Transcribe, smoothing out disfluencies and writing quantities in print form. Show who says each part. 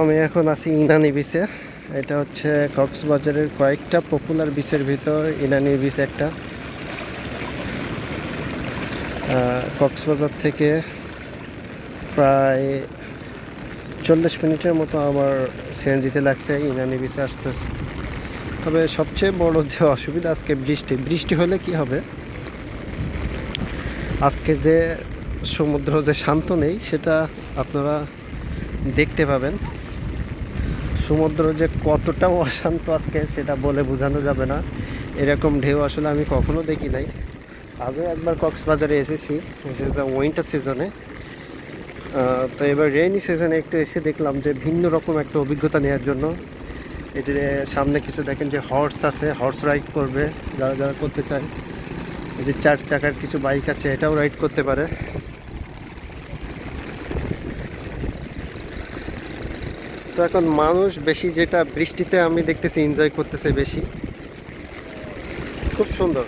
Speaker 1: আমি এখন আছি ইনানি বিচে। এটা হচ্ছে কক্সবাজারের কয়েকটা পপুলার বিচের ভিতর ইনানি বিচ একটা। কক্সবাজার থেকে প্রায় 40 মিনিটের মতো আমার সিএনজিতে লাগছে ইনানি বিচে আসতে। তবে সবচেয়ে বড় যে অসুবিধা আজকে বৃষ্টি হলে কি হবে, আজকে যে সমুদ্র যে শান্ত নেই সেটা আপনারা দেখতে পাবেন। সমুদ্র যে কতটা অশান্ত আজকে সেটা বলে বোঝানো যাবে না। এরকম ঢেউ আসলে আমি কখনো দেখি নাই। আগে একবার কক্সবাজারে এসেছি, উইন্টার সিজনে। তো এবার রেইনি সিজনে একটু এসে দেখলাম যে ভিন্ন রকম একটা অভিজ্ঞতা নেওয়ার জন্য। এই যে সামনে কিছু দেখেন যে হর্স আছে, হর্স রাইড করবে যারা যারা করতে চায়। এই যে 4 চাকার কিছু বাইক আছে, এটাও রাইড করতে পারে। তো এখন মানুষ বেশি যেটা বৃষ্টিতে আমি দেখতেছি এনজয় করতেছে বেশি। খুব সুন্দর।